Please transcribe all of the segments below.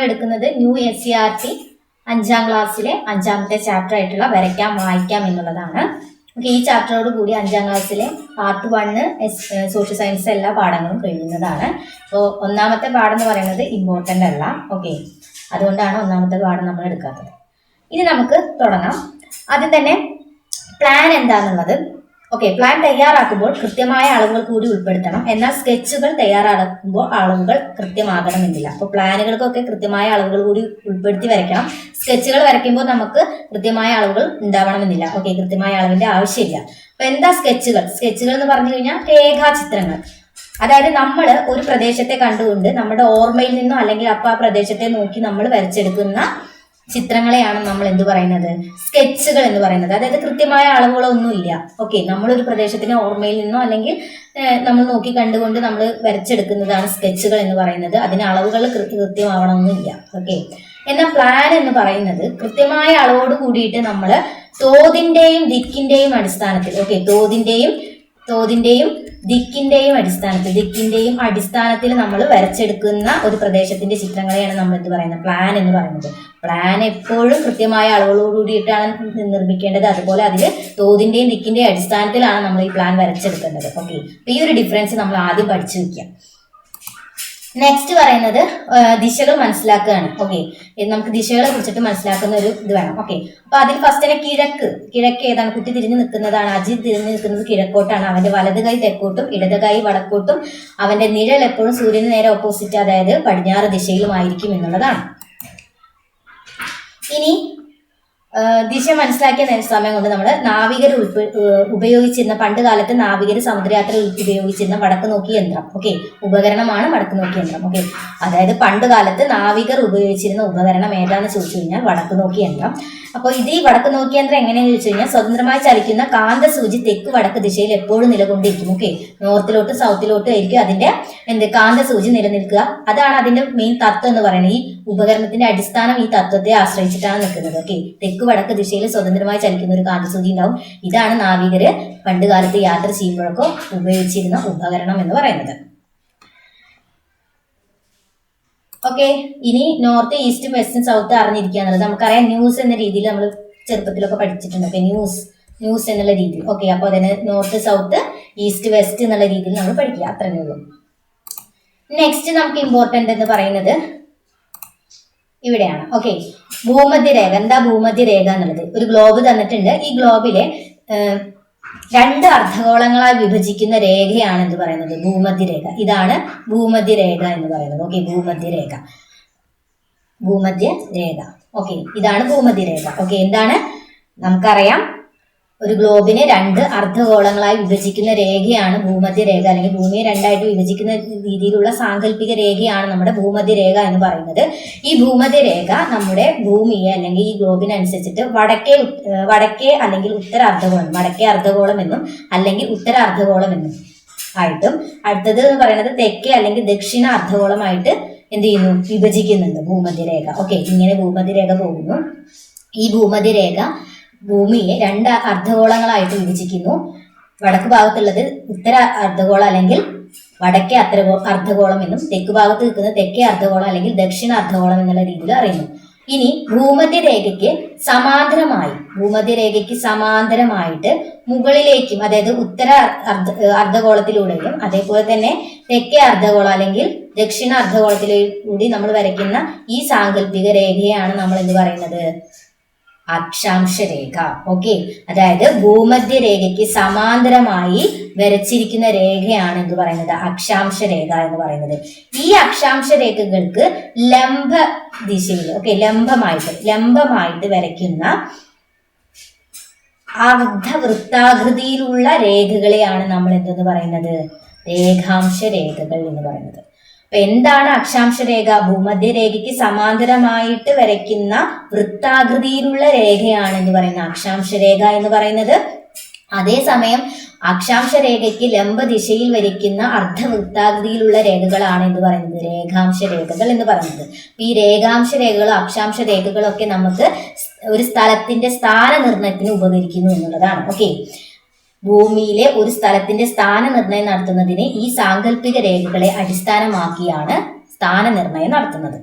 നമ്മൾ എടുക്കുന്നത് new SCERT 5ാം ക്ലാസ്സിലെ 5ാമത്തെ ചാപ്റ്റർ ആയിട്ടുള്ള വരയ്ക്കാം വായിക്കാം എന്നുള്ളതാണ്. ഓക്കെ, ഈ ചാപ്റ്ററോട് കൂടി 5ാം ക്ലാസ്സിലെ പാർട്ട് 1 സോഷ്യൽ സയൻസ് എല്ലാ പാഠങ്ങളും കഴിയുന്നതാണ്. അപ്പോൾ ഒന്നാമത്തെ പാഠം എന്ന് പറയുന്നത് ഇമ്പോർട്ടൻ്റ് അല്ല. ഓക്കെ, അതുകൊണ്ടാണ് ഒന്നാമത്തെ പാഠം നമ്മൾ എടുക്കാത്തത്. ഇനി നമുക്ക് തുടങ്ങാം. ആദ്യം തന്നെ പ്ലാൻ എന്താണെന്നുള്ളത്. ഓക്കെ, പ്ലാൻ തയ്യാറാക്കുമ്പോൾ കൃത്യമായ അളവുകൾ കൂടി ഉൾപ്പെടുത്തണം. എന്നാൽ സ്കെച്ചുകൾ തയ്യാറാക്കുമ്പോൾ അളവുകൾ കൃത്യമാകണമെന്നില്ല. അപ്പോൾ പ്ലാനുകൾക്കൊക്കെ കൃത്യമായ അളവുകൾ കൂടി ഉൾപ്പെടുത്തി വരയ്ക്കണം. സ്കെച്ചുകൾ വരയ്ക്കുമ്പോൾ നമുക്ക് കൃത്യമായ അളവുകൾ ഉണ്ടാവണമെന്നില്ല. ഓക്കെ, കൃത്യമായ അളവിന്റെ ആവശ്യമില്ല. അപ്പൊ എന്താ സ്കെച്ചുകൾ? സ്കെച്ചുകൾ എന്ന് പറഞ്ഞു കഴിഞ്ഞാൽ രേഖാചിത്രങ്ങൾ. അതായത് നമ്മൾ ഒരു പ്രദേശത്തെ കണ്ടുകൊണ്ട് നമ്മുടെ ഓർമ്മയിൽ നിന്നോ അല്ലെങ്കിൽ ആ പ്രദേശത്തെ നോക്കി നമ്മൾ വരച്ചെടുക്കുന്ന ചിത്രങ്ങളെയാണ് നമ്മൾ എന്ത് പറയുന്നത്? സ്കെച്ചുകൾ എന്ന് പറയുന്നത്. അതായത് കൃത്യമായ അളവുകളൊന്നും ഇല്ല. ഓക്കെ, നമ്മളൊരു പ്രദേശത്തിന് ഓർമ്മയിൽ നിന്നോ അല്ലെങ്കിൽ നമ്മൾ നോക്കി കണ്ടുകൊണ്ട് നമ്മൾ വരച്ചെടുക്കുന്നതാണ് സ്കെച്ചുകൾ എന്ന് പറയുന്നത്. അതിന് അളവുകൾ കൃത്യമാവണമെന്നില്ല. ഓക്കെ, എന്നാൽ പ്ലാൻ എന്ന് പറയുന്നത് കൃത്യമായ അളവോട് കൂടിയിട്ട് നമ്മൾ തോതിന്റെയും ദിക്കിന്റെയും അടിസ്ഥാനത്തിൽ, ഓക്കെ, തോതിന്റെയും ദിക്കിന്റെയും അടിസ്ഥാനത്തിൽ നമ്മൾ വരച്ചെടുക്കുന്ന ഒരു പ്രദേശത്തിന്റെ ചിത്രങ്ങളെയാണ് നമ്മൾ എന്ത് പറയുന്നത്? പ്ലാൻ എന്ന് പറയുന്നത്. പ്ലാൻ എപ്പോഴും കൃത്യമായ അളവുകളോട് കൂടിയിട്ടാണ് നിർമ്മിക്കേണ്ടത്. അതുപോലെ അതിൽ തോതിന്റെയും ദിക്കിന്റെയും അടിസ്ഥാനത്തിലാണ് നമ്മൾ ഈ പ്ലാൻ വരച്ചെടുക്കേണ്ടത്. ഓക്കെ, അപ്പൊ ഈ ഒരു ഡിഫറൻസ് നമ്മൾ ആദ്യം പഠിച്ചു വെക്കാം. നെക്സ്റ്റ് പറയുന്നത് ദിശകൾ മനസ്സിലാക്കുകയാണ്. ഓക്കെ, നമുക്ക് ദിശകളെ കുറിച്ചിട്ട് മനസ്സിലാക്കുന്ന ഒരു ഇത് വേണം. ഓക്കെ, അപ്പൊ അതിൽ ഫസ്റ്റ് തന്നെ കിഴക്ക് ഏതാണ്? കുട്ടി തിരിഞ്ഞു നിൽക്കുന്നതാണ്. അജിത് തിരിഞ്ഞു നിൽക്കുന്നത് കിഴക്കോട്ടാണ്. അവന്റെ വലത് കൈ തെക്കോട്ടും ഇടത് കൈ വടക്കോട്ടും. അവന്റെ നിഴൽ എപ്പോഴും സൂര്യന് നേരെ ഓപ്പോസിറ്റ്, അതായത് പടിഞ്ഞാറ് ദിശയിലുമായിരിക്കും എന്നുള്ളതാണ്. ഇനി ദിശ മനസ്സിലാക്കിയ സമയം കൊണ്ട് നമ്മൾ നാവികർ ഉപയോഗിച്ചിരുന്ന, പണ്ട് കാലത്ത് നാവികർ സമുദ്രയാത്ര ഉപയോഗിച്ചിരുന്ന വടക്ക് നോക്കി യന്ത്രം. ഓക്കെ, ഉപകരണമാണ് വടക്ക് നോക്കി യന്ത്രം. ഓക്കെ, അതായത് പണ്ട് കാലത്ത് നാവികർ ഉപയോഗിച്ചിരുന്ന ഉപകരണം ഏതാണെന്ന് ചോദിച്ചു കഴിഞ്ഞാൽ വടക്ക് നോക്കി യന്ത്രം. അപ്പോൾ ഇത് ഈ വടക്ക് നോക്കി യന്ത്രം എങ്ങനെയാണെന്ന് ചോദിച്ചു കഴിഞ്ഞാൽ സ്വതന്ത്രമായി ചലിക്കുന്ന കാന്തസൂചി തെക്ക് വടക്ക് ദിശയിൽ എപ്പോഴും നിലകൊണ്ടിരിക്കും. ഓക്കെ, നോർത്തിലോട്ടും സൗത്തിലോട്ടും ആയിരിക്കും അതിന്റെ കാന്തസൂചി നിലനിൽക്കുക. അതാണ് അതിന്റെ മെയിൻ തത്വം എന്ന് പറയുന്നത്. ഈ ഉപകരണത്തിന്റെ അടിസ്ഥാനം ഈ തത്വത്തെ ആശ്രയിച്ചിട്ടാണ് നിൽക്കുന്നത്. ഓക്കെ, തെക്ക് വടക്ക് ദിശയിൽ സ്വതന്ത്രമായി ചലിക്കുന്ന ഒരു കാന്തസൂചി ഉണ്ടാവും. ഇതാണ് നാവികര് പണ്ട് കാലത്ത് യാത്ര ചെയ്യുമ്പോഴൊക്കെ ഉപയോഗിച്ചിരുന്ന ഉപകരണം എന്ന് പറയുന്നത്. ഓക്കെ, ഇനി നോർത്ത് ഈസ്റ്റ് വെസ്റ്റ് സൗത്ത് അറിഞ്ഞിരിക്കുക എന്നുള്ളത് നമുക്കറിയാം. ന്യൂസ് എന്ന രീതിയിൽ നമ്മൾ ചെറുപ്പത്തിലൊക്കെ പഠിച്ചിട്ടുണ്ട്. ഓക്കെ, ന്യൂസ് എന്നുള്ള രീതിയിൽ. ഓക്കെ, അപ്പൊ അതിന് നോർത്ത് സൗത്ത് ഈസ്റ്റ് വെസ്റ്റ് എന്നുള്ള രീതിയിൽ നമ്മൾ പഠിക്കുക. അത്രയേ ഉള്ളൂ. നെക്സ്റ്റ് നമുക്ക് ഇമ്പോർട്ടന്റ് എന്ന് പറയുന്നത് ഇവിടെയാണ്. ഓക്കെ, ഭൂമധ്യരേഖ. എന്താ ഭൂമധ്യരേഖ എന്നുള്ളത്? ഒരു ഗ്ലോബ് തന്നിട്ടുണ്ട്. ഈ ഗ്ലോബിലെ 2 അർദ്ധഗോളങ്ങളായി വിഭജിക്കുന്ന രേഖയാണ് എന്ത് പറയുന്നത്? ഭൂമധ്യരേഖ. ഇതാണ് ഭൂമധ്യരേഖ എന്ന് പറയുന്നത്. ഓക്കെ, ഭൂമധ്യരേഖ. ഓക്കെ, ഇതാണ് ഭൂമധ്യരേഖ. ഓക്കെ, എന്താണ്? നമുക്കറിയാം, ഒരു ഗ്ലോബിനെ 2 അർദ്ധഗോളങ്ങളായി വിഭജിക്കുന്ന രേഖയാണ് ഭൂമധ്യരേഖ, അല്ലെങ്കിൽ ഭൂമിയെ 2ആയിട്ട് വിഭജിക്കുന്ന രീതിയിലുള്ള സാങ്കല്പിക രേഖയാണ് നമ്മുടെ ഭൂമധ്യരേഖ എന്ന് പറയുന്നത്. ഈ ഭൂമധ്യരേഖ നമ്മുടെ ഭൂമിയെ അല്ലെങ്കിൽ ഈ ഗ്ലോബിനനുസരിച്ചിട്ട് വടക്കേ അല്ലെങ്കിൽ ഉത്തര അർദ്ധഗോളം, വടക്കേ അർദ്ധഗോളം എന്നും അല്ലെങ്കിൽ ഉത്തര അർദ്ധഗോളം എന്നും ആയിട്ടും, അടുത്തത് എന്ന് പറയുന്നത് തെക്കേ അല്ലെങ്കിൽ ദക്ഷിണ അർദ്ധഗോളമായിട്ട് എന്ത് ചെയ്യുന്നു? വിഭജിക്കുന്നുണ്ട് ഭൂമധ്യരേഖ. ഓക്കെ, ഇങ്ങനെ ഭൂമധ്യരേഖ പോകുന്നു. ഈ ഭൂമധ്യരേഖ ഭൂമിയെ 2 അർദ്ധഗോളങ്ങളായിട്ട് വിഭജിക്കുന്നു. വടക്ക് ഭാഗത്തുള്ളത് ഉത്തര അർദ്ധഗോളം അല്ലെങ്കിൽ വടക്കേ അർദ്ധഗോളം എന്നും, തെക്ക് ഭാഗത്ത് നിൽക്കുന്ന തെക്കേ അർദ്ധഗോളം അല്ലെങ്കിൽ ദക്ഷിണ അർദ്ധഗോളം എന്നുള്ള രീതിയിൽ അറിയുന്നു. ഇനി ഭൂമധ്യരേഖയ്ക്ക് സമാന്തരമായിട്ട് മുകളിലേക്കും, അതായത് ഉത്തര അർദ്ധഗോളത്തിലൂടെയും അതേപോലെ തന്നെ തെക്കേ അർദ്ധഗോളം അല്ലെങ്കിൽ ദക്ഷിണ അർദ്ധഗോളത്തിലൂടെ നമ്മൾ വരയ്ക്കുന്ന ഈ സാങ്കല്പിക രേഖയാണ് നമ്മൾ എന്ത് പറയുന്നത്? അക്ഷാംശ രേഖ. ഓക്കെ, അതായത് ഭൂമധ്യരേഖയ്ക്ക് സമാന്തരമായി വരച്ചിരിക്കുന്ന രേഖയാണ് എന്ത് പറയുന്നത്? അക്ഷാംശ രേഖ എന്ന് പറയുന്നത്. ഈ അക്ഷാംശ രേഖകൾക്ക് ലംബ ദിശയിൽ, ഓക്കെ, ലംബമായിട്ട് വരയ്ക്കുന്ന അർദ്ധവൃത്താകൃതിയിലുള്ള രേഖകളെയാണ് നമ്മൾ എന്തെന്ന് പറയുന്നത്? രേഖാംശ രേഖകൾ എന്ന് പറയുന്നത്. അപ്പൊ എന്താണ് അക്ഷാംശ രേഖ? ഭൂമധ്യരേഖയ്ക്ക് സമാന്തരമായിട്ട് വരയ്ക്കുന്ന വൃത്താകൃതിയിലുള്ള രേഖയാണ് എന്ന് പറയുന്നത് അക്ഷാംശ രേഖ എന്ന് പറയുന്നത്. അതേസമയം അക്ഷാംശ രേഖയ്ക്ക് ലംബ ദിശയിൽ വരയ്ക്കുന്ന അർദ്ധവൃത്താകൃതിയിലുള്ള രേഖകളാണ് എന്ന് പറയുന്നത് രേഖാംശ രേഖകൾ എന്ന് പറയുന്നത്. ഈ രേഖാംശ രേഖകളും അക്ഷാംശ രേഖകളും ഒക്കെ നമുക്ക് ഒരു സ്ഥലത്തിന്റെ സ്ഥാന നിർണയത്തിന് ഉപകരിക്കുന്നു എന്നുള്ളതാണ്. ഓക്കെ, ഭൂമിയിലെ ഒരു സ്ഥലത്തിന്റെ സ്ഥാനനിർണയം നടത്തുന്നതിന് ഈ സാങ്കല്പിക രേഖകളെ അടിസ്ഥാനമാക്കിയാണ് സ്ഥാനനിർണയം നടത്തുന്നത്.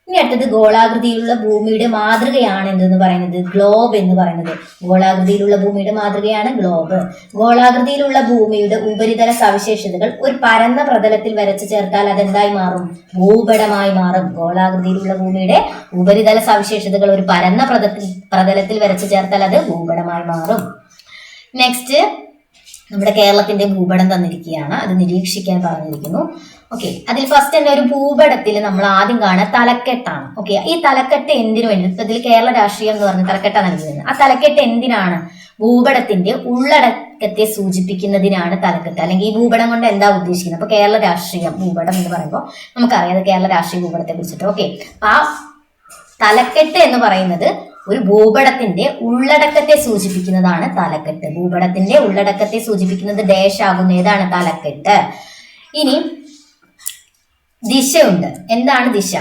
ഇനി അടുത്തത് ഗോളാകൃതിയിലുള്ള ഭൂമിയുടെ മാതൃകയാണ് എന്തെന്ന് പറയുന്നത്, ഗ്ലോബ് എന്ന് പറയുന്നത്. ഗോളാകൃതിയിലുള്ള ഭൂമിയുടെ മാതൃകയാണ് ഗ്ലോബ്. ഗോളാകൃതിയിലുള്ള ഭൂമിയുടെ ഉപരിതല സവിശേഷതകൾ ഒരു പരന്ന പ്രതലത്തിൽ വരച്ചു ചേർത്താൽ അതെന്തായി മാറും, ഭൂപടമായി മാറും. ഗോളാകൃതിയിലുള്ള ഭൂമിയുടെ ഉപരിതല സവിശേഷതകൾ ഒരു പരന്ന പ്രതലത്തിൽ വരച്ചു ചേർത്താൽ അത് ഭൂപടമായി മാറും. നെക്സ്റ്റ് നമ്മുടെ കേരളത്തിന്റെ ഭൂപടം തന്നിരിക്കുകയാണ്, അത് നിരീക്ഷിക്കാൻ പറഞ്ഞിരിക്കുന്നു. ഓക്കെ, അതിൽ ഫസ്റ്റ് തന്നെ ഒരു ഭൂപടത്തിൽ നമ്മൾ ആദ്യം കാണുക തലക്കെട്ടാണ്. ഓക്കെ, ഈ തലക്കെട്ട് എന്തിനു വേണ്ടി, ഇപ്പൊ ഇതിൽ കേരള രാഷ്ട്രീയം എന്ന് പറഞ്ഞ തലക്കെട്ടാണ് നൽകുന്നത്. ആ തലക്കെട്ട് എന്തിനാണ്, ഭൂപടത്തിന്റെ ഉള്ളടക്കത്തെ സൂചിപ്പിക്കുന്നതിനാണ് തലക്കെട്ട്, അല്ലെങ്കിൽ ഈ ഭൂപടം കൊണ്ട് എന്താ ഉദ്ദേശിക്കുന്നത്. അപ്പൊ കേരള രാഷ്ട്രീയം ഭൂപടം എന്ന് പറയുമ്പോൾ നമുക്കറിയാം കേരള രാഷ്ട്രീയ ഭൂപടത്തെ കുറിച്ചിട്ട്. ഓക്കെ, ആ തലക്കെട്ട് എന്ന് പറയുന്നത് ഒരു ഭൂപടത്തിന്റെ ഉള്ളടക്കത്തെ സൂചിപ്പിക്കുന്നതാണ് തലക്കെട്ട്. ഭൂപടത്തിന്റെ ഉള്ളടക്കത്തെ സൂചിപ്പിക്കുന്നത് ഡാഷ് ആകുന്ന ഏതാണ്, തലക്കെട്ട്. ഇനി ദിശയുണ്ട്. എന്താണ് ദിശ,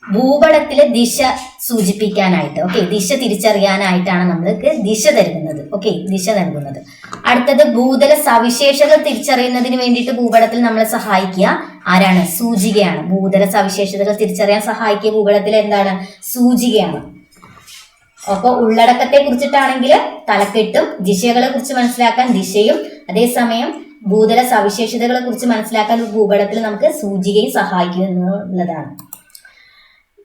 ഭൂപടത്തിലെ ദിശ സൂചിപ്പിക്കാനായിട്ട്. ഓക്കെ, ദിശ തിരിച്ചറിയാനായിട്ടാണ് നമ്മൾക്ക് ദിശ തരുന്നത്. ഓക്കെ, ദിശ നൽകുന്നത്. അടുത്തത് ഭൂതല സവിശേഷതകൾ തിരിച്ചറിയുന്നതിന് വേണ്ടിയിട്ട് ഭൂപടത്തിൽ നമ്മളെ സഹായിക്കുക ആരാണ്, സൂചികയാണ്. ഭൂതല സവിശേഷതകൾ തിരിച്ചറിയാൻ സഹായിക്കുക ഭൂപടത്തിൽ എന്താണ്, സൂചികയാണ്. അപ്പോൾ ഉള്ളടക്കത്തെ കുറിച്ചിട്ടാണെങ്കിൽ തലക്കെട്ടും, ദിശകളെ കുറിച്ച് മനസ്സിലാക്കാൻ ദിശയും, അതേസമയം ഭൂതല സവിശേഷതകളെ കുറിച്ച് മനസ്സിലാക്കാൻ ഭൂപടത്തിൽ നമുക്ക് സൂചികയും സഹായിക്കും എന്നുള്ളതാണ്.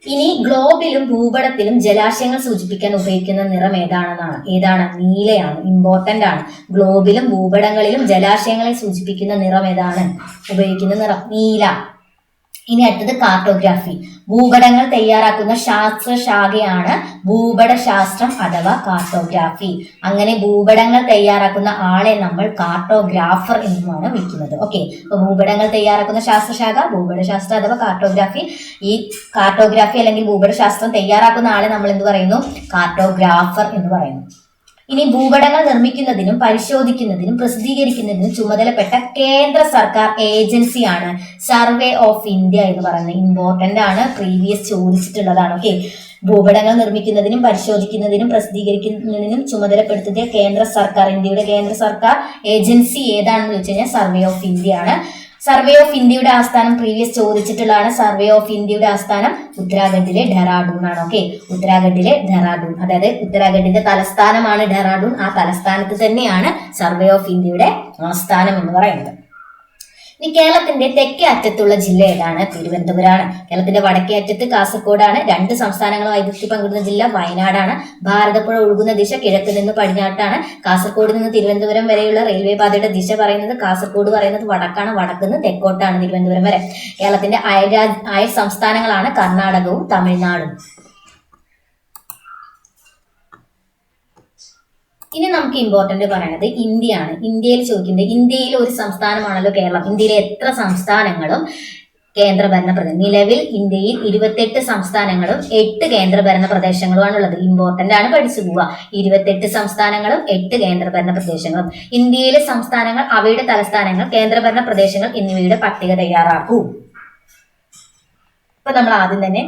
ഇനി ഗ്ലോബിലും ഭൂപടത്തിലും ജലാശയങ്ങൾ സൂചിപ്പിക്കാൻ ഉപയോഗിക്കുന്ന നിറം ഏതാണ്, നീലയാണ്. ഇമ്പോർട്ടന്റ് ആണ്. ഗ്ലോബിലും ഭൂപടങ്ങളിലും ജലാശയങ്ങളെ സൂചിപ്പിക്കുന്ന നിറം ഏതാണ്, ഉപയോഗിക്കുന്ന നിറം നീല. ഇനി അടുത്തത് കാർട്ടോഗ്രാഫി. ഭൂപടങ്ങൾ തയ്യാറാക്കുന്ന ശാസ്ത്ര ശാഖയാണ് ഭൂപടശാസ്ത്രം അഥവാ കാർട്ടോഗ്രാഫി. അങ്ങനെ ഭൂപടങ്ങൾ തയ്യാറാക്കുന്ന ആളെ നമ്മൾ കാർട്ടോഗ്രാഫർ എന്നുമാണ് വിളിക്കുന്നത്. ഓക്കെ, അപ്പൊ ഭൂപടങ്ങൾ തയ്യാറാക്കുന്ന ശാസ്ത്രശാഖ ഭൂപടശാസ്ത്രം അഥവാ കാർട്ടോഗ്രാഫി. ഈ കാർട്ടോഗ്രാഫി അല്ലെങ്കിൽ ഭൂപടശാസ്ത്രം തയ്യാറാക്കുന്ന ആളെ നമ്മൾ എന്ത് പറയുന്നു, കാർട്ടോഗ്രാഫർ എന്ന് പറയുന്നു. ഇനി ഭൂപടങ്ങൾ നിർമ്മിക്കുന്നതിനും പരിശോധിക്കുന്നതിനും പ്രസിദ്ധീകരിക്കുന്നതിനും ചുമതലപ്പെട്ട കേന്ദ്ര സർക്കാർ ഏജൻസിയാണ് സർവേ ഓഫ് ഇന്ത്യ എന്ന് പറയുന്നത്. ഇമ്പോർട്ടന്റ് ആണ്, പ്രീവിയസ് ചോദിച്ചിട്ടുള്ളതാണ്. ഓക്കെ, ഭൂപടങ്ങൾ നിർമ്മിക്കുന്നതിനും പരിശോധിക്കുന്നതിനും പ്രസിദ്ധീകരിക്കുന്നതിനും ചുമതലപ്പെടുത്തിയ കേന്ദ്ര സർക്കാർ, ഇന്ത്യയുടെ കേന്ദ്ര സർക്കാർ ഏജൻസി ഏതാണെന്ന് ചോദിച്ചു കഴിഞ്ഞാൽ സർവേ ഓഫ് ഇന്ത്യ ആണ്. സർവേ ഓഫ് ഇന്ത്യയുടെ ആസ്ഥാനം പ്രീവിയസ് ചോദിച്ചിട്ടുള്ളതാണ്. സർവേ ഓഫ് ഇന്ത്യയുടെ ആസ്ഥാനം ഉത്തരാഖണ്ഡിലെ ഡെറാഡൂൺ ആണ്. ഓക്കെ, ഉത്തരാഖണ്ഡിലെ ഡെറാഡൂൺ, അതായത് ഉത്തരാഖണ്ഡിന്റെ തലസ്ഥാനമാണ് ഡെറാഡൂൺ. ആ തലസ്ഥാനത്ത് തന്നെയാണ് സർവേ ഓഫ് ഇന്ത്യയുടെ ആസ്ഥാനം എന്ന് പറയുന്നത്. ഇനി കേരളത്തിന്റെ തെക്കേ അറ്റത്തുള്ള ജില്ല ഏതാണ്, തിരുവനന്തപുരമാണ്. കേരളത്തിന്റെ വടക്കേ അറ്റത്ത് കാസർഗോഡാണ്. 2 സംസ്ഥാനങ്ങളും അതിർത്തി പങ്കിടുന്ന ജില്ല വയനാടാണ്. ഭാരതപ്പുഴ ഒഴുകുന്ന ദിശ കിഴക്ക് നിന്ന് പടിഞ്ഞാട്ടാണ്. കാസർഗോഡ് നിന്ന് തിരുവനന്തപുരം വരെയുള്ള റെയിൽവേ പാതയുടെ ദിശ പറയുന്നത്, കാസർഗോഡ് പറയുന്നത് വടക്കാണ്, വടക്കുന്ന് തെക്കോട്ടാണ് തിരുവനന്തപുരം വരെ. കേരളത്തിന്റെ അയൽ സംസ്ഥാനങ്ങളാണ് കർണാടകവും തമിഴ്നാടും. ഇനി നമുക്ക് ഇമ്പോർട്ടന്റ് പറയുന്നത് ഇന്ത്യയാണ്. ഇന്ത്യയിൽ ചോദിക്കുന്നത്, ഇന്ത്യയിൽ ഒരു സംസ്ഥാനമാണല്ലോ കേരളം. ഇന്ത്യയിലെ എത്ര സംസ്ഥാനങ്ങളും കേന്ദ്രഭരണ പ്രദേശം, നിലവിൽ ഇന്ത്യയിൽ 28 സംസ്ഥാനങ്ങളും 8 കേന്ദ്രഭരണ പ്രദേശങ്ങളുമാണ് ഉള്ളത്. ഇമ്പോർട്ടന്റ് ആണ്, പഠിച്ചു പോവുക. 28 സംസ്ഥാനങ്ങളും 8 കേന്ദ്രഭരണ പ്രദേശങ്ങളും. ഇന്ത്യയിലെ സംസ്ഥാനങ്ങൾ, അവയുടെ തലസ്ഥാനങ്ങൾ, കേന്ദ്രഭരണ പ്രദേശങ്ങൾ എന്നിവയുടെ പട്ടിക തയ്യാറാക്കൂ. ഇപ്പൊ നമ്മൾ ആദ്യം തന്നെ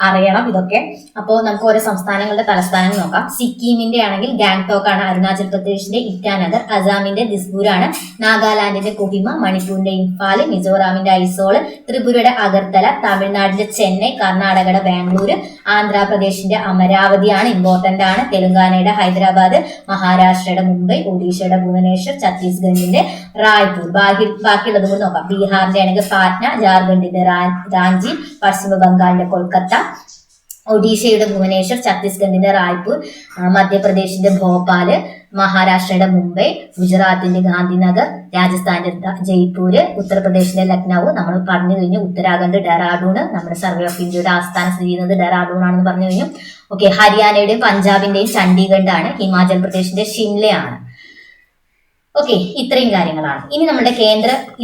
അറിയണം ഇതൊക്കെ. അപ്പോൾ നമുക്ക് ഓരോ സംസ്ഥാനങ്ങളുടെ തലസ്ഥാനങ്ങൾ നോക്കാം. സിക്കിമിന്റെ ആണെങ്കിൽ ഗാംഗ്ടോക്ക് ആണ്. അരുണാചൽ പ്രദേശിന്റെ ഇറ്റാനഗർ, അസാമിന്റെ ദിസ്പൂരാണ്, നാഗാലാൻഡിന്റെ കൊഹിമ, മണിപ്പൂരിന്റെ ഇംഫാൽ, മിസോറാമിന്റെ ഐസോള്, ത്രിപുരയുടെ അഗർത്തല, തമിഴ്നാടിന്റെ ചെന്നൈ, കർണാടകയുടെ ബാംഗ്ലൂര്, ആന്ധ്രാപ്രദേശിന്റെ അമരാവതിയാണ്. ഇമ്പോർട്ടന്റ് ആണ്. തെലുങ്കാനയുടെ ഹൈദരാബാദ്, മഹാരാഷ്ട്രയുടെ മുംബൈ, ഒഡീഷയുടെ ഭുവനേശ്വർ, ഛത്തീസ്ഗഡിന്റെ റായ്പൂർ. ബാക്കിയുള്ളത് കൂടി നോക്കാം. ബീഹാറിന്റെ ആണെങ്കിൽ പാറ്റ്ന, ജാർഖണ്ഡിന്റെ റാഞ്ചി, പശ്ചിമ ബംഗാളിന്റെ കൊൽക്കത്ത, ഒഡീഷയുടെ ഭുവനേശ്വർ, ഛത്തീസ്ഗഡിന്റെ റായ്പൂർ, മധ്യപ്രദേശിന്റെ ഭോപ്പാല്, മഹാരാഷ്ട്രയുടെ മുംബൈ, ഗുജറാത്തിന്റെ ഗാന്ധിനഗർ, രാജസ്ഥാന്റെ ജയ്പൂര്, ഉത്തർപ്രദേശിന്റെ ലക്നൌ. നമ്മൾ പറഞ്ഞു കഴിഞ്ഞു. ഉത്തരാഖണ്ഡ് ഡെറാഡൂണ്. നമ്മുടെ സർവേ ഓഫ് ഇന്ത്യയുടെ ആസ്ഥാനം സ്ഥിതി ചെയ്യുന്നത് ഡെറാഡൂൺ ആണെന്ന് പറഞ്ഞു കഴിഞ്ഞു. ഓക്കെ, ഹരിയാനയുടെയും പഞ്ചാബിന്റെയും ചണ്ഡീഗഡ് ആണ്. ഹിമാചൽ പ്രദേശിന്റെ ഷിംലയാണ്. ഓക്കെ, ഇത്രയും കാര്യങ്ങളാണ്. ഇനി നമ്മുടെ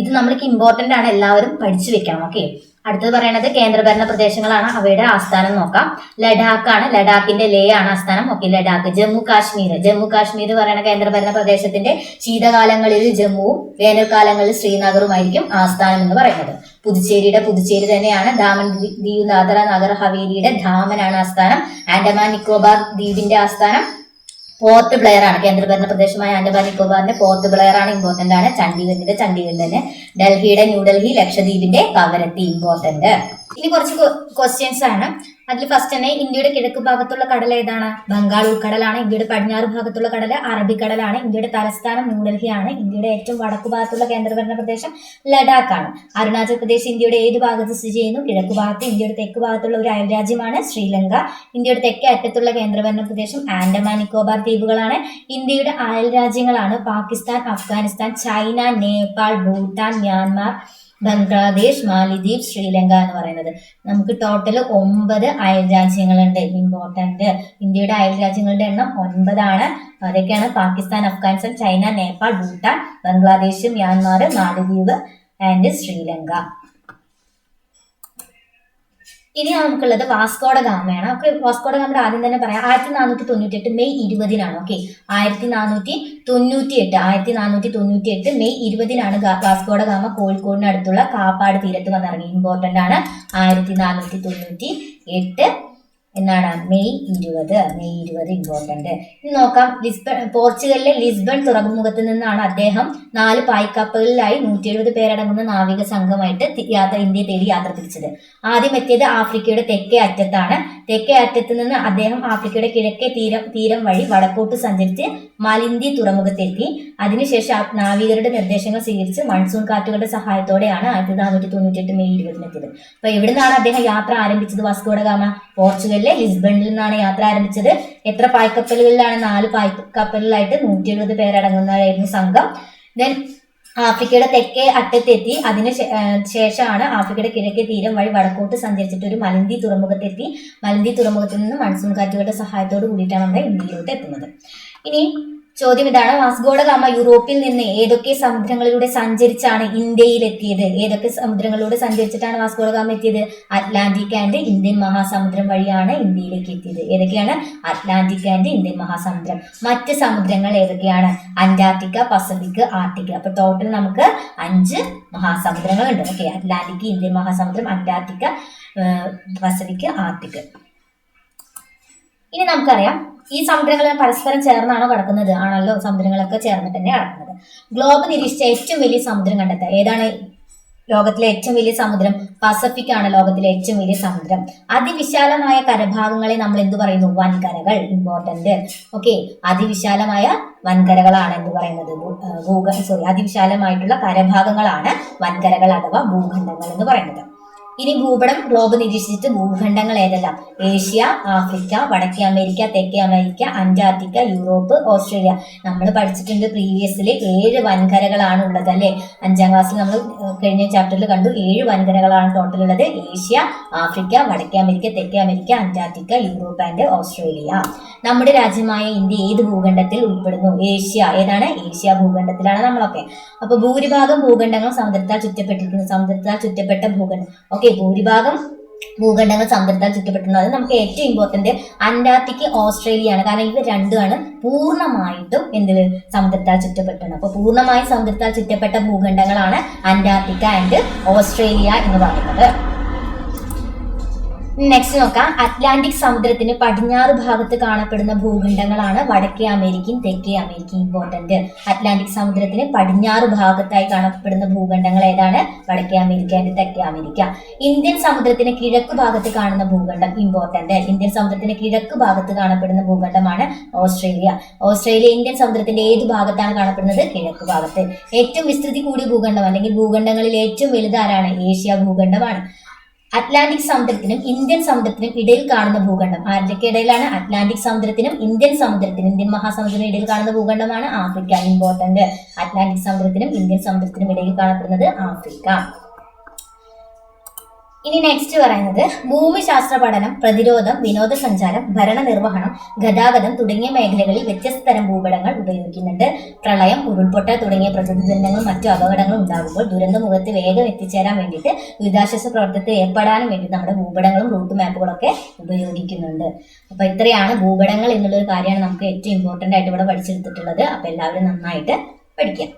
ഇത് നമ്മൾക്ക് ഇമ്പോർട്ടന്റ് ആണ്, എല്ലാവരും പഠിച്ചു വെക്കണം. ഓക്കെ, അടുത്തത് പറയുന്നത് കേന്ദ്രഭരണ പ്രദേശങ്ങളാണ്, അവയുടെ ആസ്ഥാനം നോക്കാം. ലഡാക്ക് ആണ്. ലഡാക്കിന്റെ ലേ ആണ് ആസ്ഥാനം. ഓക്കെ, ലഡാക്ക്. ജമ്മു കാശ്മീർ പറയുന്ന കേന്ദ്രഭരണ പ്രദേശത്തിന്റെ ശീതകാലങ്ങളിൽ ജമ്മുവും വേനൽക്കാലങ്ങളിൽ ശ്രീനഗറുമായിരിക്കും ആസ്ഥാനം എന്ന് പറയുന്നത്. പുതുച്ചേരി തന്നെയാണ്. ദാമൻ ദിയു ദാദ്ര നഗർ ഹവേലിയുടെ ധാമനാണ് ആസ്ഥാനം. ആൻഡമാൻ നിക്കോബാർ ദ്വീപിന്റെ ആസ്ഥാനം പോർട്ട് ബ്ലെയർ ആണ്. കേന്ദ്രഭരണ പ്രദേശമായ ആൻഡമാൻ നിക്കോബാറിന്റെ പോർട്ട് ബ്ലെയർ ആണ്. ഇമ്പോർട്ടന്റ് ആണ്. ചണ്ഡീഗഡ് തന്നെ. ഡൽഹിയുടെ ന്യൂഡൽഹി, ലക്ഷദ്വീപിന്റെ കവരത്തി. ഇമ്പോർട്ടന്റ്. ഇനി കുറച്ച് ക്വസ്റ്റ്യൻസ് ആണ്. അതിൽ ഫസ്റ്റ് തന്നെ ഇന്ത്യയുടെ കിഴക്ക് ഭാഗത്തുള്ള കടൽ ഏതാണ്? ബംഗാൾ ഉൾക്കടലാണ്. ഇന്ത്യയുടെ പടിഞ്ഞാറ് ഭാഗത്തുള്ള കടൽ അറബിക്കടലാണ്. ഇന്ത്യയുടെ തലസ്ഥാനം ന്യൂഡൽഹിയാണ്. ഇന്ത്യയുടെ ഏറ്റവും വടക്കു ഭാഗത്തുള്ള കേന്ദ്രഭരണ പ്രദേശം ലഡാക്ക് ആണ്. അരുണാചൽ പ്രദേശ് ഇന്ത്യയുടെ ഏത് ഭാഗത്ത് സ്ഥിതി ചെയ്യുന്നു? കിഴക്ക് ഭാഗത്ത്. ഇന്ത്യയുടെ തെക്ക് ഭാഗത്തുള്ള ഒരു അയൽരാജ്യമാണ് ശ്രീലങ്ക. ഇന്ത്യയുടെ തെക്കേ അറ്റത്തുള്ള കേന്ദ്രഭരണ പ്രദേശം ആൻഡമാൻ നിക്കോബാർ ദ്വീപുകളാണ്. ഇന്ത്യയുടെ അയൽ രാജ്യങ്ങളാണ് പാകിസ്ഥാൻ, അഫ്ഗാനിസ്ഥാൻ, ചൈന, നേപ്പാൾ, ഭൂട്ടാൻ, മ്യാൻമാർ, ബംഗ്ലാദേശ്, മാലിദ്വീപ്, ശ്രീലങ്ക എന്ന് പറയുന്നത്. നമുക്ക് ടോട്ടൽ 9 അയൽ രാജ്യങ്ങളുണ്ട്. ഇമ്പോർട്ടന്റ്. ഇന്ത്യയുടെ അയൽ രാജ്യങ്ങളുടെ എണ്ണം 9 ആണ്. അതൊക്കെയാണ് പാകിസ്ഥാൻ, അഫ്ഗാനിസ്ഥാൻ, ചൈന, നേപ്പാൾ, ഭൂട്ടാൻ, ബംഗ്ലാദേശ്, മ്യാൻമാർ, മാലിദ്വീപ് ആൻഡ് ശ്രീലങ്ക. ഇനി നമുക്കുള്ളത് വാസ്കോഡ ഗാമയാണ്. ഓക്കെ, വാസ്കോഡ ഗാമയുടെ ആദ്യം തന്നെ പറയാം. 1498 മെയ് 20-നാണ്. ഓക്കെ, 1498 മെയ് 20-നാണ് വാസ്കോഡ ഗാമ കോഴിക്കോടിനടുത്തുള്ള കാപ്പാട് തീരത്ത് വന്നിറങ്ങി. ഇമ്പോർട്ടന്റ് ആണ്. 1498 എന്നാണ് മെയ് 20 ഇമ്പോർട്ടന്റ്. ഇനി നോക്കാം. പോർച്ചുഗലിലെ ലിസ്ബൺ തുറമുഖത്ത് നിന്നാണ് അദ്ദേഹം 4 പായ്ക്കപ്പലിലായി 170 പേരടങ്ങുന്ന നാവിക സംഘമായിട്ട് ഇന്ത്യയെ തേടി യാത്ര തിരിച്ചത്. ആദ്യം എത്തിയത് ആഫ്രിക്കയുടെ തെക്കേ അറ്റത്താണ്. തെക്കേ അറ്റത്ത് നിന്ന് അദ്ദേഹം ആഫ്രിക്കയുടെ കിഴക്കേ തീരം വഴി വടക്കോട്ട് സഞ്ചരിച്ച് മലിന്തി തുറമുഖത്തെത്തി. അതിനുശേഷം നാവികരുടെ നിർദ്ദേശങ്ങൾ സ്വീകരിച്ച് മൺസൂൺ കാറ്റുകളുടെ സഹായത്തോടെയാണ് 1498 മെയ് 20-നെത്തിയത്. അപ്പൊ എവിടെ നിന്നാണ് അദ്ദേഹം യാത്ര ആരംഭിച്ചത്? വാസ്കോഡ ഗാമ പോർച്ചുഗലിലെ ലിസ്ബണിൽ നിന്നാണ് യാത്ര ആരംഭിച്ചത്. എത്ര പായ്ക്കപ്പലുകളിലാണ്? 4 പായ്ക്കപ്പലിലായിട്ട് 170 പേരടങ്ങുന്നതായിരുന്നു സംഘം. ദെൻ ആഫ്രിക്കയുടെ തെക്കേ അറ്റത്തെത്തി. അതിന് ശേഷമാണ് ആഫ്രിക്കയുടെ കിഴക്കേ തീരം വഴി വടക്കോട്ട് സഞ്ചരിച്ചിട്ട് ഒരു മലിന്തി തുറമുഖത്തെത്തി. മലിന്തി തുറമുഖത്തിൽ നിന്ന് മൺസൂൺ കാറ്റുകളുടെ സഹായത്തോട് കൂടിയിട്ടാണ് നമ്മുടെ ഇന്ത്യയിലോട്ട് എത്തുന്നത്. ഇനി ചോദ്യം ഇതാണ്. വാസ്കോഡ ഗാമ യൂറോപ്പിൽ നിന്ന് ഏതൊക്കെ സമുദ്രങ്ങളിലൂടെ സഞ്ചരിച്ചാണ് ഇന്ത്യയിൽ എത്തിയത്? ഏതൊക്കെ സമുദ്രങ്ങളിലൂടെ സഞ്ചരിച്ചിട്ടാണ് വാസ്കോഡ ഗാമ എത്തിയത്? അറ്റ്ലാന്റിക് ആൻഡ് ഇന്ത്യൻ മഹാസമുദ്രം വഴിയാണ് ഇന്ത്യയിലേക്ക് എത്തിയത്. ഏതൊക്കെയാണ്? അറ്റ്ലാന്റിക് ആൻഡ് ഇന്ത്യൻ മഹാസമുദ്രം. മറ്റ് സമുദ്രങ്ങൾ ഏതൊക്കെയാണ്? Antarctica, Pacific, Arctic. അപ്പൊ ടോട്ടൽ നമുക്ക് 5 മഹാസമുദ്രങ്ങളുണ്ട്. ഓക്കെ, അറ്റ്ലാന്റിക്, ഇന്ത്യൻ മഹാസമുദ്രം, അന്റാർട്ടിക്ക, പസഫിക്, ആർട്ടിക്. ഇനി നമുക്കറിയാം ഈ സമുദ്രങ്ങൾ പരസ്പരം ചേർന്നാണോ കിടക്കുന്നത്? ആണല്ലോ, സമുദ്രങ്ങളൊക്കെ ചേർന്നിട്ട് തന്നെ കിടക്കുന്നത്. ഗ്ലോബ് നിരീക്ഷിച്ച ഏറ്റവും വലിയ സമുദ്രം കണ്ടെത്തുക. ഏതാണ് ലോകത്തിലെ ഏറ്റവും വലിയ സമുദ്രം? പസഫിക് ആണ് ലോകത്തിലെ ഏറ്റവും വലിയ സമുദ്രം. അതിവിശാലമായ കരഭാഗങ്ങളെ നമ്മൾ എന്ത് പറയുന്നു? വൻകരകൾ. ഇമ്പോർട്ടന്റ്. ഓക്കെ, അതിവിശാലമായ വൻകരകളാണ് എന്ത് പറയുന്നത്? അതിവിശാലമായിട്ടുള്ള കരഭാഗങ്ങളാണ് വൻകരകൾ അഥവാ ഭൂഖണ്ഡങ്ങൾ എന്ന് പറയുന്നത്. ഇനി ഭൂപടം ഗ്ലോബ് നിരീക്ഷിച്ചിട്ട് ഭൂഖണ്ഡങ്ങൾ ഏതെല്ലാം? ഏഷ്യ, ആഫ്രിക്ക, വടക്കേ അമേരിക്ക, തെക്കേ അമേരിക്ക, അന്റാർട്ടിക്ക, യൂറോപ്പ്, ഓസ്ട്രേലിയ. നമ്മൾ പഠിച്ചിട്ടുണ്ട് പ്രീവിയസിൽ 7 വൻകരകളാണ് ഉള്ളത് അല്ലെ. 5ാം ക്ലാസ്സിൽ നമ്മൾ കഴിഞ്ഞ ചാപ്റ്ററിൽ കണ്ടു 7 വൻകരകളാണ് ടോട്ടൽ ഉള്ളത്. ഏഷ്യ, ആഫ്രിക്ക, വടക്കേ അമേരിക്ക, തെക്കേ America, Antarctica, Europe and Australia. നമ്മുടെ രാജ്യമായ ഇന്ത്യ ഏത് ഭൂഖണ്ഡത്തിൽ ഉൾപ്പെടുന്നു? ഏഷ്യ. ഏതാണ്? ഏഷ്യ ഭൂഖണ്ഡത്തിലാണ് നമ്മളൊക്കെ. അപ്പൊ ഭൂരിഭാഗം ഭൂഖണ്ഡങ്ങൾ സമുദ്രത്താൽ ചുറ്റപ്പെട്ടിരിക്കുന്നു. സമുദ്രത്താൽ ചുറ്റപ്പെട്ട ഭൂഖണ്ഡം. ഓക്കെ, ഭൂരിഭാഗം ഭൂഖണ്ഡങ്ങൾ സമുദ്രത്താൽ ചുറ്റപ്പെട്ടിട്ടുണ്ട്. അത് നമുക്ക് ഏറ്റവും ഇമ്പോർട്ടന്റ് അന്റാർട്ടിക്ക, ഓസ്ട്രേലിയ ആണ്. കാരണം ഇവ രണ്ടുമാണ് പൂർണ്ണമായിട്ടും എന്തിൽ സമുദ്രത്താൽ ചുറ്റപ്പെട്ടിട്ടുണ്ട്. അപ്പൊ പൂർണ്ണമായും സമുദ്രത്താൽ ചുറ്റപ്പെട്ട ഭൂഖണ്ഡങ്ങളാണ് അന്റാർട്ടിക്ക ആൻഡ് ഓസ്ട്രേലിയ എന്ന് പറയുന്നത്. നെക്സ്റ്റ് നോക്കാം. അറ്റ്ലാന്റിക് സമുദ്രത്തിന് പടിഞ്ഞാറ് ഭാഗത്ത് കാണപ്പെടുന്ന ഭൂഖണ്ഡങ്ങളാണ് വടക്കേ അമേരിക്കയും തെക്കേ അമേരിക്കയും. ഇമ്പോർട്ടന്റ്. അറ്റ്ലാന്റിക് സമുദ്രത്തിന് പടിഞ്ഞാറ് ഭാഗത്തായി കാണപ്പെടുന്ന ഭൂഖണ്ഡങ്ങൾ ഏതാണ്? വടക്കേ അമേരിക്ക ആൻഡ് തെക്കേ അമേരിക്ക. ഇന്ത്യൻ സമുദ്രത്തിന് കിഴക്ക് ഭാഗത്ത് കാണുന്ന ഭൂഖണ്ഡം. ഇമ്പോർട്ടന്റ്. ഇന്ത്യൻ സമുദ്രത്തിന് കിഴക്ക് ഭാഗത്ത് കാണപ്പെടുന്ന ഭൂഖണ്ഡമാണ് ഓസ്ട്രേലിയ. ഓസ്ട്രേലിയ ഇന്ത്യൻ സമുദ്രത്തിന്റെ ഏത് ഭാഗത്താണ് കാണപ്പെടുന്നത്? കിഴക്ക് ഭാഗത്ത്. ഏറ്റവും വിസ്തൃതി കൂടിയ ഭൂഖണ്ഡം അല്ലെങ്കിൽ ഭൂഖണ്ഡങ്ങളിൽ ഏറ്റവും വലുതാരാണ്? ഏഷ്യ ഭൂഖണ്ഡമാണ്. അറ്റ്ലാന്റിക് സമുദ്രത്തിനും ഇന്ത്യൻ സമുദ്രത്തിനും ഇടയിൽ കാണുന്ന ഭൂഖണ്ഡം ആരുടെയൊക്കെ ഇടയിലാണ്? അറ്റ്ലാന്റിക് സമുദ്രത്തിനും ഇന്ത്യൻ മഹാസമുദ്രത്തിനും ഇടയിൽ കാണുന്ന ഭൂഖണ്ഡമാണ് ആഫ്രിക്ക. ഇമ്പോർട്ടന്റ്. അറ്റ്ലാന്റിക് സമുദ്രത്തിനും ഇന്ത്യൻ സമുദ്രത്തിനും ഇടയിൽ കാണപ്പെടുന്നത് ആഫ്രിക്ക. ഇനി നെക്സ്റ്റ് പറയുന്നത് ഭൂമിശാസ്ത്ര പഠനം, പ്രതിരോധം, വിനോദസഞ്ചാരം, ഭരണനിർവഹണം, ഗതാഗതം തുടങ്ങിയ മേഖലകളിൽ വ്യത്യസ്ത തരം ഭൂപടങ്ങൾ ഉപയോഗിക്കുന്നുണ്ട്. പ്രളയം, ഉരുൾപൊട്ടൽ തുടങ്ങിയ പ്രകൃതി ദുരന്തങ്ങളും മറ്റു അപകടങ്ങളും ഉണ്ടാകുമ്പോൾ ദുരന്തമുഖത്ത് വേഗം എത്തിച്ചേരാൻ വേണ്ടിയിട്ട് ദുരിതാശ്വാസ പ്രവർത്തനത്തിൽ ഏർപ്പെടാനും വേണ്ടി നമ്മുടെ ഭൂപടങ്ങളും റൂട്ട് മാപ്പുകളൊക്കെ ഉപയോഗിക്കുന്നുണ്ട്. അപ്പൊ ഇത്രയാണ് ഭൂപടങ്ങൾ എന്നുള്ളൊരു കാര്യമാണ് നമുക്ക് ഏറ്റവും ഇമ്പോർട്ടന്റ് ആയിട്ട് ഇവിടെ പഠിച്ചെടുത്തിട്ടുള്ളത്. അപ്പൊ എല്ലാവരും നന്നായിട്ട് പഠിക്കാം.